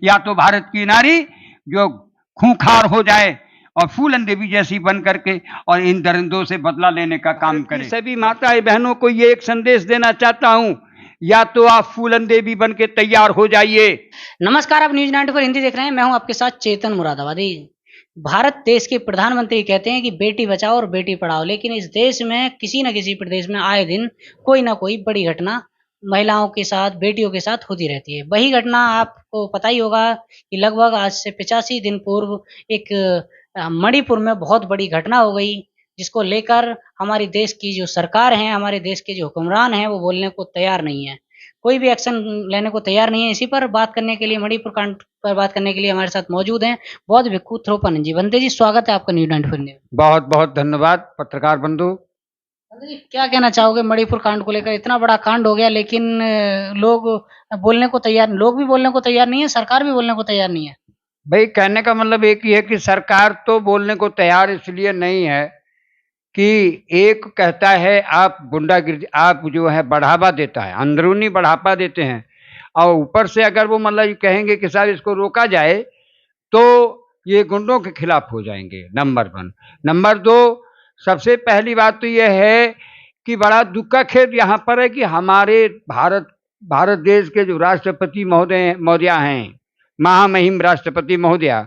या तो भारत की नारी जो खूंखार हो जाए और फूलन देवी जैसी बन करके और इन दरिंदों से बदला लेने का काम करे। सभी माताएं बहनों को ये एक संदेश देना चाहता हूं, या तो आप फूलन देवी बन के तैयार हो जाइए। नमस्कार, आप न्यूज 94 हिंदी देख रहे हैं। मैं हूं आपके साथ चेतन मुरादाबादी। भारत देश के प्रधानमंत्री कहते हैं कि बेटी बचाओ और बेटी पढ़ाओ, लेकिन इस देश में किसी न किसी प्रदेश में आए दिन कोई ना कोई बड़ी घटना महिलाओं के साथ, बेटियों के साथ होती रहती है। वही घटना आपको पता ही होगा कि लगभग आज से 85 दिन पूर्व एक मणिपुर में बहुत बड़ी घटना हो गई, जिसको लेकर हमारी देश की जो सरकार है, हमारे देश के जो हुक्मरान हैं, वो बोलने को तैयार नहीं है, कोई भी एक्शन लेने को तैयार नहीं है। इसी पर बात करने के लिए, मणिपुर कांड पर बात करने के लिए हमारे साथ मौजूद हैं बौद्ध भिक्खु थ्रोपन जी। बंदे जी, स्वागत है आपका न्यूज 94 में। बहुत बहुत धन्यवाद पत्रकार बंधु। बंदे जी, क्या कहना चाहोगे मणिपुर कांड को लेकर? इतना बड़ा कांड हो गया, लेकिन लोग बोलने को तैयार, लोग भी बोलने को तैयार नहीं है, सरकार भी बोलने को तैयार नहीं है। भाई, कहने का मतलब एक ही है कि सरकार तो बोलने को तैयार इसलिए नहीं है कि एक कहता है आप गुंडागिर्दी, आप जो है बढ़ावा देता है, अंदरूनी बढ़ावा देते हैं, और ऊपर से अगर वो मतलब कहेंगे कि साहब इसको रोका जाए तो ये गुंडों के खिलाफ हो जाएंगे। नंबर 1। नंबर 2, सबसे पहली बात तो ये है कि बड़ा दुख का खेद यहाँ पर है कि हमारे भारत देश के जो राष्ट्रपति महोदया हैं, महामहिम राष्ट्रपति महोदया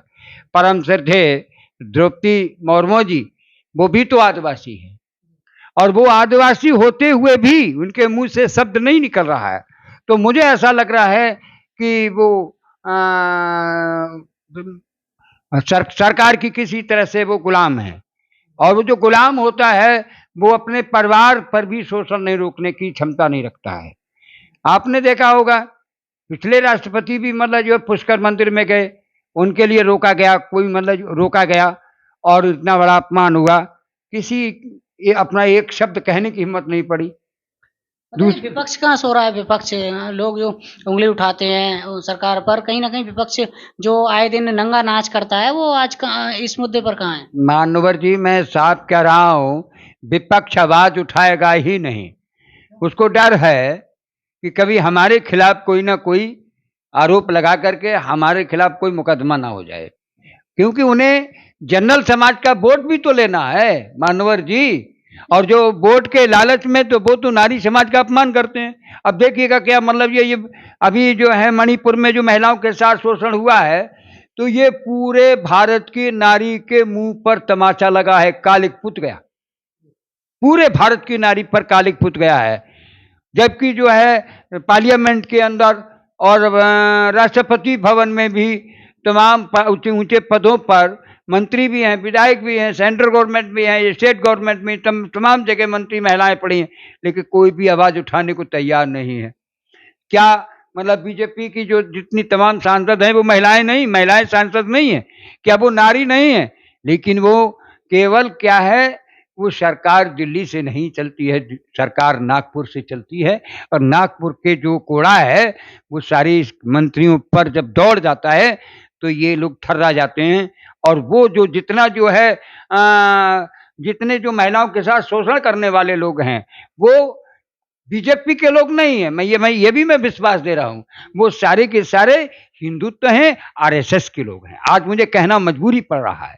परम श्रद्धेय द्रौपदी मुर्मू जी, वो भी तो आदिवासी है, और वो आदिवासी होते हुए भी उनके मुंह से शब्द नहीं निकल रहा है। तो मुझे ऐसा लग रहा है कि वो सरकार की किसी तरह से वो गुलाम है, और वो जो गुलाम होता है वो अपने परिवार पर भी शोषण नहीं रोकने की क्षमता नहीं रखता है। आपने देखा होगा पिछले राष्ट्रपति भी मतलब जो पुष्कर मंदिर में गए, उनके लिए रोका गया, कोई मतलब रोका गया और इतना बड़ा अपमान हुआ, किसी अपना एक शब्द कहने की हिम्मत नहीं पड़ी। विपक्ष कहाँ सो रहा है? विपक्ष लोग जो उंगली उठाते हैं सरकार पर, कहीं ना कहीं विपक्ष जो आए दिन नंगा नाच करता है, वो आज इस मुद्दे पर कहाँ है? मानवर जी, मैं साफ कह रहा हूँ, विपक्ष आवाज उठाएगा ही नहीं। उसको डर है कि कभी हमारे खिलाफ कोई ना कोई आरोप लगा करके हमारे खिलाफ कोई मुकदमा ना हो जाए, क्योंकि उन्हें जनरल समाज का वोट भी तो लेना है मानवर जी, और जो वोट के लालच में तो वो तो नारी समाज का अपमान करते हैं। अब देखिएगा क्या मतलब ये अभी जो है मणिपुर में जो महिलाओं के साथ शोषण हुआ है, तो ये पूरे भारत की नारी के मुंह पर तमाचा लगा है, कालिक पुत गया, पूरे भारत की नारी पर कालिक पुत गया है। जबकि जो है पार्लियामेंट के अंदर और राष्ट्रपति भवन में भी तमाम ऊंचे ऊंचे पदों पर मंत्री भी हैं, विधायक भी हैं, सेंट्रल गवर्नमेंट भी हैं, स्टेट गवर्नमेंट में तमाम जगह मंत्री महिलाएं पड़ी हैं, लेकिन कोई भी आवाज उठाने को तैयार नहीं है। क्या मतलब बीजेपी की जो जितनी तमाम सांसद हैं वो महिलाएं सांसद नहीं है क्या? वो नारी नहीं है? लेकिन वो केवल क्या है, वो सरकार दिल्ली से नहीं चलती है, सरकार नागपुर से चलती है, और नागपुर के जो कोड़ा है वो सारी मंत्रियों पर जब दौड़ जाता है तो ये लोग ठर्रा जाते हैं। और वो जो जितना जो है जितने जो महिलाओं के साथ शोषण करने वाले लोग हैं वो बीजेपी के लोग नहीं है, मैं ये भी मैं विश्वास दे रहा हूं, वो सारे के सारे हिंदुत्व हैं, आरएसएस के लोग हैं। आज मुझे कहना मजबूरी पड़ रहा है,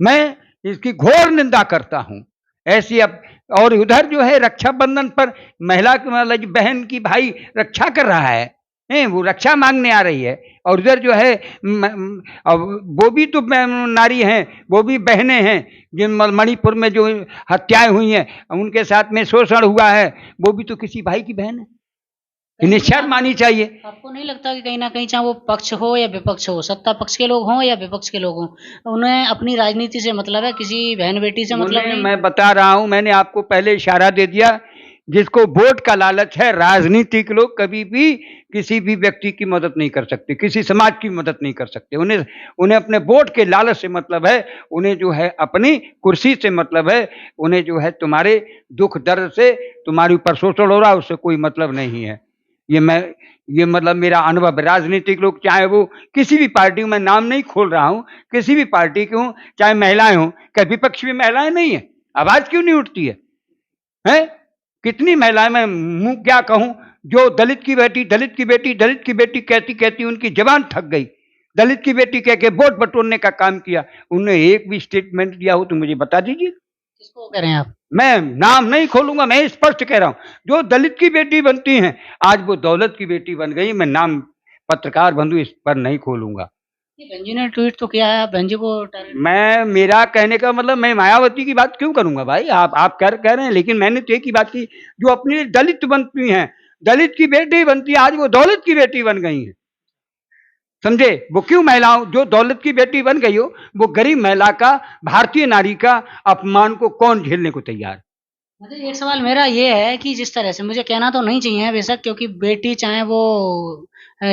मैं इसकी घोर निंदा करता हूं ऐसी। अब और उधर जो है रक्षाबंधन पर महिला की बहन की भाई रक्षा कर रहा है, वो रक्षा मांगने आ रही है, और उधर जो है वो भी तो नारी हैं, वो भी बहनें हैं, जिन मणिपुर में जो हत्याएं हुई हैं उनके साथ में शोषण हुआ है, वो भी तो किसी भाई की बहन है, इन्हें शर्म मानी चाहिए। आपको नहीं लगता कि कहीं ना कहीं, चाहे वो पक्ष हो या विपक्ष हो, सत्ता पक्ष के लोग हों या विपक्ष के लोग हों, उन्हें अपनी राजनीति से मतलब है, किसी बहन बेटी से मतलब नहीं? मैं बता रहा हूं, मैंने आपको पहले इशारा दे दिया, जिसको वोट का लालच है, राजनीतिक लोग कभी भी किसी भी व्यक्ति की मदद नहीं कर सकते, किसी समाज की मदद नहीं कर सकते। उन्हें अपने वोट के लालच से मतलब है, उन्हें जो है अपनी कुर्सी से मतलब है, उन्हें जो है तुम्हारे दुख दर्द से, तुम्हारे ऊपर शोषण हो रहा है उससे कोई मतलब नहीं है। ये मतलब मेरा अनुभव। राजनीतिक लोग चाहे वो किसी भी पार्टी, में नाम नहीं खोल रहा हूं, किसी भी पार्टी के हों, चाहे महिलाएं हों, क्या विपक्ष में महिलाएं नहीं है? आवाज क्यों नहीं उठती है? कितनी महिलाएं, मैं मुंह क्या कहूं, जो दलित की बेटी दलित की बेटी दलित की बेटी कहती कहती उनकी जबान थक गई, दलित की बेटी कह के वोट बटोरने का काम किया, उन्होंने एक भी स्टेटमेंट दिया हो तो मुझे बता दीजिए। किसको कह रहे हैं आप? मैं नाम नहीं खोलूंगा, मैं स्पष्ट कह रहा हूं, जो दलित की बेटी बनती हैं आज वो दौलत की बेटी बन गई। मैं नाम पत्रकार बंधु इस पर नहीं खोलूंगा। बहन जी ने ट्वीट तो किया है, बहन जी को मैं, मेरा कहने का मतलब, मैं मायावती की बात क्यों करूंगा भाई? आप कह रहे हैं, लेकिन मैंने तो एक ही बात की, जो अपनी दलित बनती हैं, दलित की बेटी बनती है, आज वो दौलत की बेटी बन गई है, समझे? वो क्यों महिलाओं, जो दौलत की बेटी बन गई हो, वो गरीब महिला का, भारतीय नारी का अपमान को कौन झेलने को तैयार? मतलब एक सवाल मेरा ये है कि जिस तरह से, मुझे कहना तो नहीं चाहिए बेशक, क्योंकि बेटी चाहे वो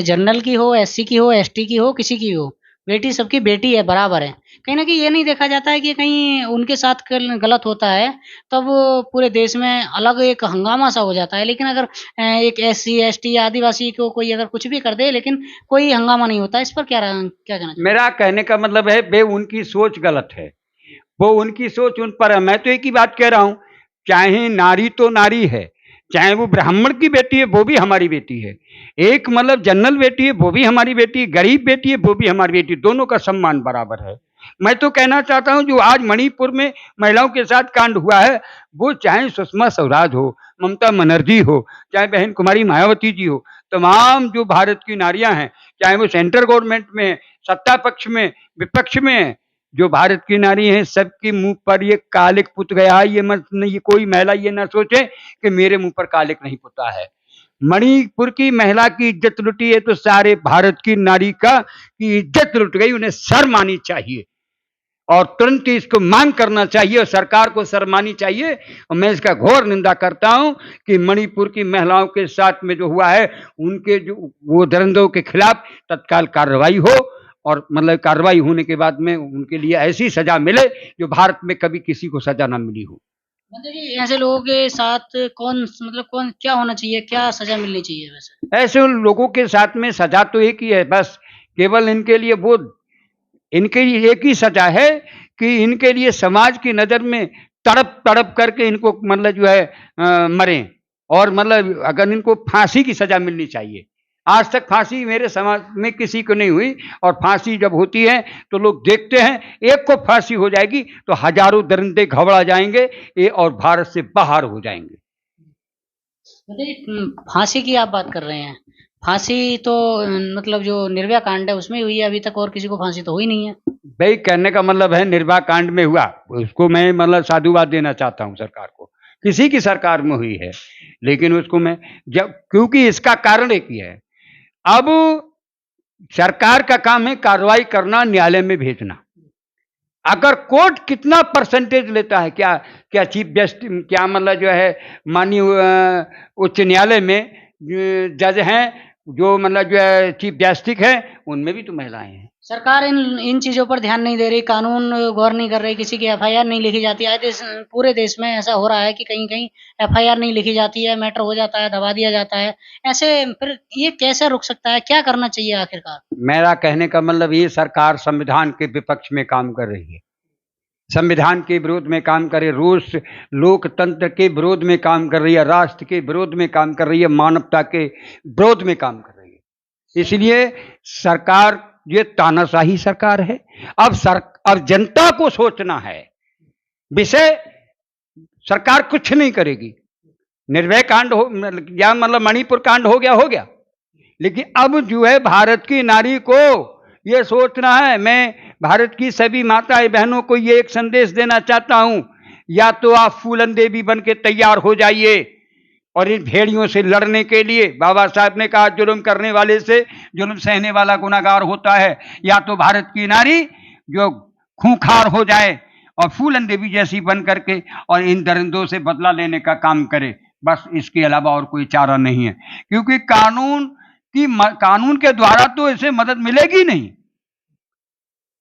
जनरल की हो, एससी की हो, एसटी की हो, किसी की हो, बेटी सबकी बेटी है, बराबर है। कहीं ना कहीं ये नहीं देखा जाता है कि कहीं उनके साथ गलत होता है तब पूरे देश में अलग एक हंगामा सा हो जाता है, लेकिन अगर एक एससी एसटी आदिवासी को कोई अगर कुछ भी कर दे लेकिन कोई हंगामा नहीं होता। इस पर क्या कहना चाहिए? मेरा कहने का मतलब है, वे उनकी सोच गलत है, वो उनकी सोच उन पर है। मैं तो एक ही बात कह रहा हूं, चाहे नारी तो नारी है, चाहे वो ब्राह्मण की बेटी है वो भी हमारी बेटी है, एक मतलब जनरल बेटी है वो भी हमारी बेटी है, गरीब बेटी है वो भी हमारी बेटी, दोनों का सम्मान बराबर है। मैं तो कहना चाहता हूं, जो आज मणिपुर में महिलाओं के साथ कांड हुआ है, वो चाहे सुषमा स्वराज हो, ममता बनर्जी हो, चाहे बहन कुमारी मायावती जी हो, तमाम जो भारत की नारियां हैं, चाहे वो सेंट्रल गवर्नमेंट में, सत्ता पक्ष में, विपक्ष में, जो भारत की नारी हैं, सबके मुंह पर ये कालिक पुत गया है। ये मत नहीं, ये कोई महिला ये ना सोचे कि मेरे मुंह पर कालिक नहीं पुता है। मणिपुर की महिला की इज्जत लुटी है तो सारे भारत की नारी का की इज्जत लुट गई। उन्हें शर्म आनी चाहिए और तुरंत ही इसको मांग करना चाहिए और सरकार को शर्म आनी चाहिए। और मैं इसका घोर निंदा करता हूं कि मणिपुर की महिलाओं के साथ में जो हुआ है, उनके जो वो दरिंदों के खिलाफ तत्काल कार्रवाई हो और मतलब कार्रवाई होने के बाद में उनके लिए ऐसी सजा मिले जो भारत में कभी किसी को सजा ना मिली हो। मतलब कि ऐसे लोगों के साथ कौन क्या होना चाहिए, क्या सजा मिलनी चाहिए वैसे? ऐसे लोगों के साथ में सजा तो एक ही है, बस केवल इनके लिए वो, इनके लिए एक ही सजा है कि इनके लिए समाज की नज़र में तड़प तड़प करके इनको मतलब जो है मरें, और मतलब अगर इनको फांसी की सजा मिलनी चाहिए। आज तक फांसी मेरे समाज में किसी को नहीं हुई, और फांसी जब होती है तो लोग देखते हैं, एक को फांसी हो जाएगी तो हजारों दरिंदे घबरा जाएंगे ये और भारत से बाहर हो जाएंगे। मतलब फांसी की आप बात कर रहे हैं? फांसी तो मतलब जो निर्भया कांड है उसमें हुई है, अभी तक और किसी को फांसी तो हुई नहीं है। भाई कहने का मतलब है निर्भया कांड में हुआ, उसको मैं मतलब साधुवाद देना चाहता हूं सरकार को, किसी की सरकार में हुई है, लेकिन उसको मैं जब, क्योंकि इसका कारण एक ही है, अब सरकार का काम है कार्रवाई करना, न्यायालय में भेजना। अगर कोर्ट कितना परसेंटेज लेता है, क्या क्या चीफ जस्टिस, क्या मतलब जो है माननीय उच्च न्यायालय में जज हैं, जो मतलब जो है चीफ जस्टिस है, उनमें भी तो महिलाएं हैं। सरकार इन चीजों पर ध्यान नहीं दे रही, कानून गौर नहीं कर रही, किसी की एफआईआर नहीं लिखी जाती है। पूरे देश में ऐसा हो रहा है कि कहीं कहीं एफआईआर नहीं लिखी जाती है, मैटर हो जाता है, दबा दिया जाता है। ऐसे फिर ये कैसे रुक सकता है? क्या करना चाहिए आखिरकार? मेरा कहने का मतलब, ये सरकार संविधान के विपक्ष में काम कर रही है, संविधान के विरोध में काम करे, रूस लोकतंत्र के विरोध में काम कर रही है, राष्ट्र के विरोध में काम कर रही है, मानवता के विरोध में काम कर रही है। इसलिए सरकार, ये तानाशाही सरकार है। अब जनता को सोचना है, विषय सरकार कुछ नहीं करेगी। निर्भया कांड हो या मतलब मणिपुर कांड हो गया, लेकिन अब जो है भारत की नारी को ये सोचना है। मैं भारत की सभी माताएं बहनों को ये एक संदेश देना चाहता हूं, या तो आप फूलन देवी बन के तैयार हो जाइए और इन भेड़ियों से लड़ने के लिए। बाबा साहब ने कहा, जुल्म करने वाले से जुल्म सहने वाला गुनाहगार होता है। या तो भारत की नारी जो खूंखार हो जाए और फूलन देवी जैसी बन करके और इन दरिंदों से बदला लेने का काम करे, बस इसके अलावा और कोई चारा नहीं है। क्योंकि कानून के द्वारा तो इसे मदद मिलेगी नहीं,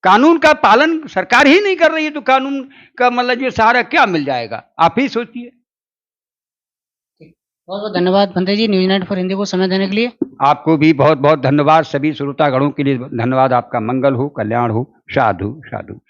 कानून का पालन सरकार ही नहीं कर रही है, तो कानून का मतलब ये सहारा क्या मिल जाएगा? आप ही सोचिए। बहुत बहुत धन्यवाद बंदे जी, न्यूज़ 9 फॉर हिंदी को समय देने के लिए। आपको भी बहुत बहुत धन्यवाद, सभी श्रोतागणों के लिए धन्यवाद। आपका मंगल हो, कल्याण हो, साधु साधु।